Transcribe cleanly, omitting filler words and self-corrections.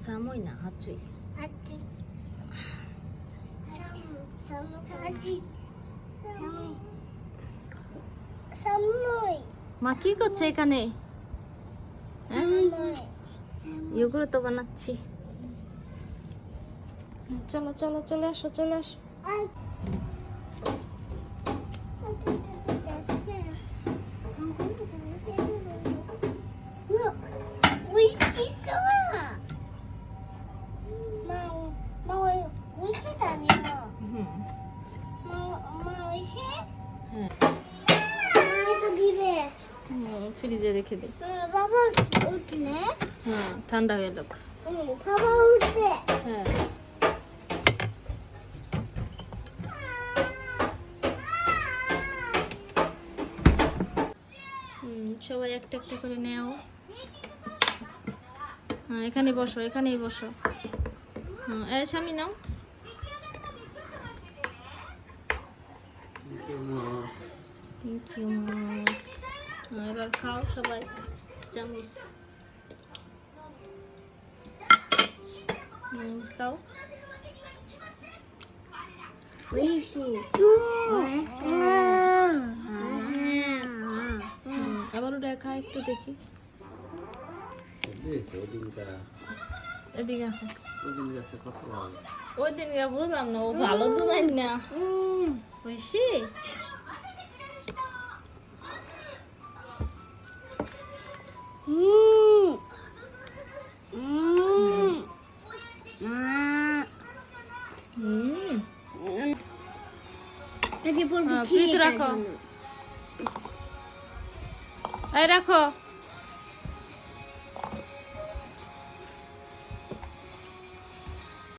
Samoy na hatui. মা কি করছে এখানে? ইয়োগুলো তো বানাচ্ছি। চলো চলো চলে আসো চলে আসো। ফ্রিজে রেখে দিই। বাবা উঠলে হ্যাঁ ঠান্ডা হয়ে যাক। বাবা উঠলে হ্যাঁ সবাই একটা একটা করে নেও। হ্যাঁ এখানে বসো এখানেই বসো। হ্যাঁ এই স্বামী নাও। থ্যাংক ইউ মাস। এবার খাও সবাই চামচ খাও। আবার ওটা খা একটু দেখি। এদিকে ওই দিন বুঝলাম না ও ভালো দুধ না হয়েছি। রাখো এই রাখো।